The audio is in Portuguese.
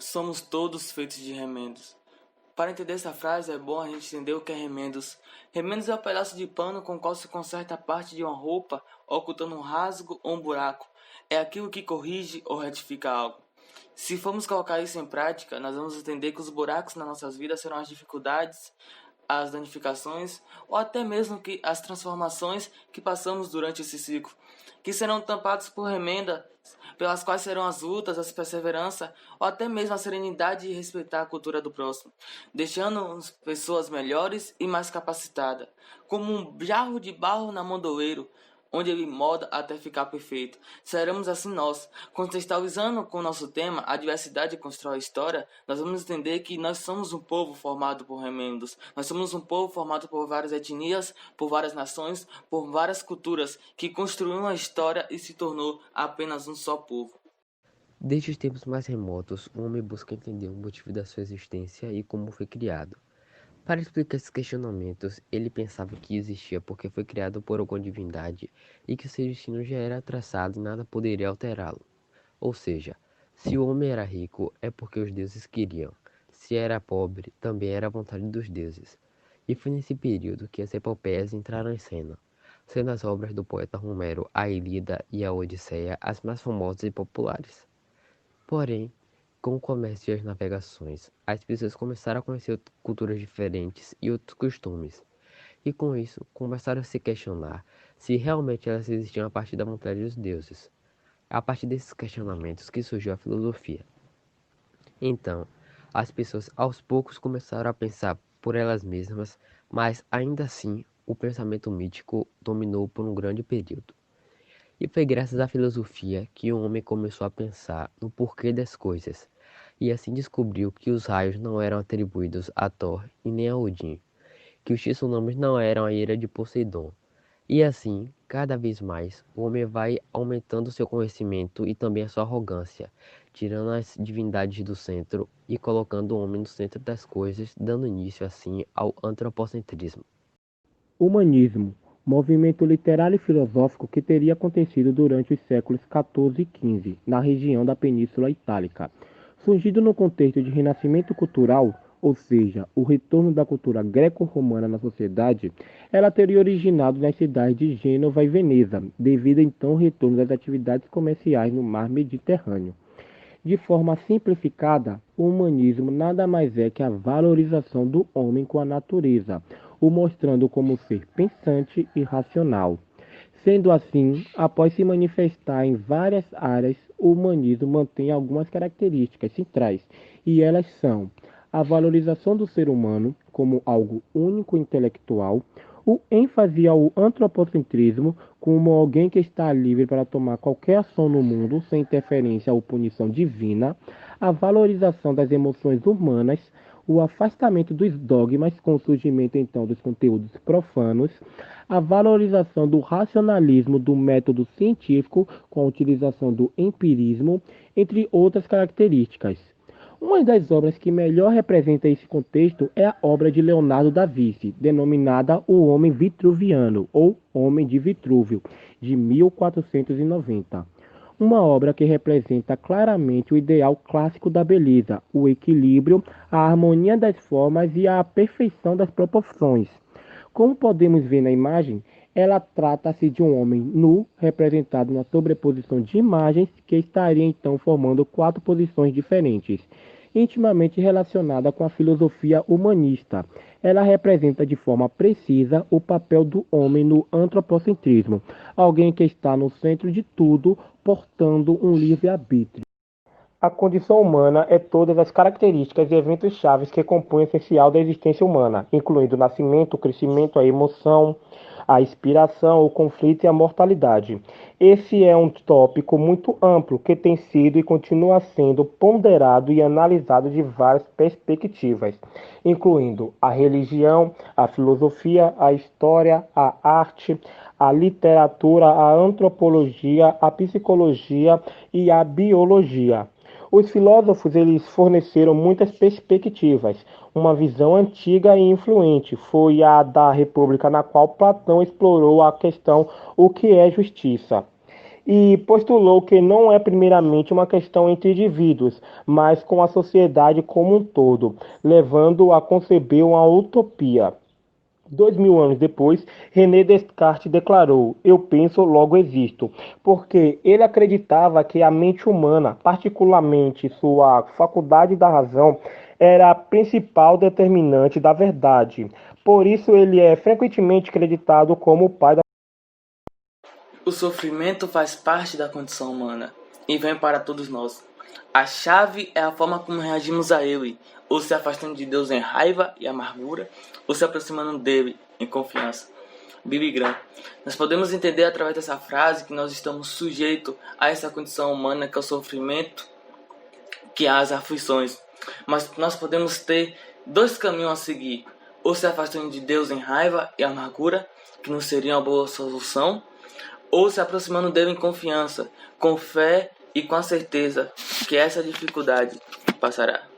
somos todos feitos de remendos. Para entender essa frase, é bom a gente entender o que é remendos. Remendos é um pedaço de pano com o qual se conserta a parte de uma roupa, ocultando um rasgo ou um buraco. É aquilo que corrige ou retifica algo. Se formos colocar isso em prática, nós vamos entender que os buracos nas nossas vidas serão as dificuldades, as danificações ou até mesmo que as transformações que passamos durante esse ciclo, que serão tampados por remenda, pelas quais serão as lutas, a perseverança ou até mesmo a serenidade de respeitar a cultura do próximo, deixando-nos pessoas melhores e mais capacitadas, como um jarro de barro na mão do oleiro, onde ele molda até ficar perfeito. Seremos assim nós. Contextualizando com o nosso tema, a diversidade constrói a história, nós vamos entender que nós somos um povo formado por remendos. Nós somos um povo formado por várias etnias, por várias nações, por várias culturas, que construiu uma história e se tornou apenas um só povo. Desde os tempos mais remotos, o homem busca entender o motivo da sua existência e como foi criado. Para explicar esses questionamentos, ele pensava que existia porque foi criado por alguma divindade e que seu destino já era traçado e nada poderia alterá-lo. Ou seja, se o homem era rico, é porque os deuses queriam. Se era pobre, também era a vontade dos deuses. E foi nesse período que as epopeias entraram em cena, sendo as obras do poeta Homero, a Ilíada e a Odisseia, as mais famosas e populares. Porém, com o comércio e as navegações, as pessoas começaram a conhecer culturas diferentes e outros costumes, e com isso começaram a se questionar se realmente elas existiam a partir da vontade dos deuses. É a partir desses questionamentos que surgiu a filosofia. Então, as pessoas aos poucos começaram a pensar por elas mesmas, mas ainda assim o pensamento mítico dominou por um grande período. E foi graças à filosofia que o homem começou a pensar no porquê das coisas, e assim descobriu que os raios não eram atribuídos a Thor e nem a Odin, que os tsunamis não eram a ira de Poseidon. E assim, cada vez mais, o homem vai aumentando seu conhecimento e também a sua arrogância, tirando as divindades do centro e colocando o homem no centro das coisas, dando início assim ao antropocentrismo. Humanismo, movimento literário e filosófico que teria acontecido durante os séculos XIV e XV, na região da Península Itálica. Surgido no contexto de renascimento cultural, ou seja, o retorno da cultura greco-romana na sociedade, ela teria originado nas cidades de Gênova e Veneza, devido então ao retorno das atividades comerciais no mar Mediterrâneo. De forma simplificada, o humanismo nada mais é que a valorização do homem com a natureza, o mostrando como ser pensante e racional. Sendo assim, após se manifestar em várias áreas, o humanismo mantém algumas características centrais, e elas são a valorização do ser humano como algo único e intelectual, o ênfase ao antropocentrismo como alguém que está livre para tomar qualquer ação no mundo sem interferência ou punição divina, a valorização das emoções humanas, o afastamento dos dogmas com o surgimento então dos conteúdos profanos, a valorização do racionalismo do método científico com a utilização do empirismo, entre outras características. Uma das obras que melhor representa esse contexto é a obra de Leonardo da Vinci, denominada O Homem Vitruviano, ou Homem de Vitrúvio, de 1490. Uma obra que representa claramente o ideal clássico da beleza, o equilíbrio, a harmonia das formas e a perfeição das proporções. Como podemos ver na imagem, ela trata-se de um homem nu, representado na sobreposição de imagens, que estaria então formando quatro posições diferentes, intimamente relacionada com a filosofia humanista. Ela representa de forma precisa o papel do homem no antropocentrismo, alguém que está no centro de tudo, portando um livre-arbítrio. A condição humana é todas as características e eventos chaves que compõem o essencial da existência humana, incluindo o nascimento, o crescimento, a emoção, a inspiração, o conflito e a mortalidade. Esse é um tópico muito amplo que tem sido e continua sendo ponderado e analisado de várias perspectivas, incluindo a religião, a filosofia, a história, a arte, a literatura, a antropologia, a psicologia e a biologia. Os filósofos eles forneceram muitas perspectivas. Uma visão antiga e influente foi a da República, na qual Platão explorou a questão o que é justiça. e postulou que não é primeiramente uma questão entre indivíduos, mas com a sociedade como um todo, levando a conceber uma utopia. 2000 anos depois, René Descartes declarou: "Eu penso, logo existo", porque ele acreditava que a mente humana, particularmente sua faculdade da razão, era a principal determinante da verdade. Por isso, ele é frequentemente acreditado como o pai da. O sofrimento faz parte da condição humana e vem para todos nós. A chave é a forma como reagimos a ele, ou se afastando de Deus em raiva e amargura, ou se aproximando dele em confiança. Billy Graham. Nós podemos entender através dessa frase que nós estamos sujeitos a essa condição humana que é o sofrimento, que há as aflições. Mas nós podemos ter dois caminhos a seguir, ou se afastando de Deus em raiva e amargura, que não seria uma boa solução, ou se aproximando dele em confiança, com fé e com a certeza que essa dificuldade passará.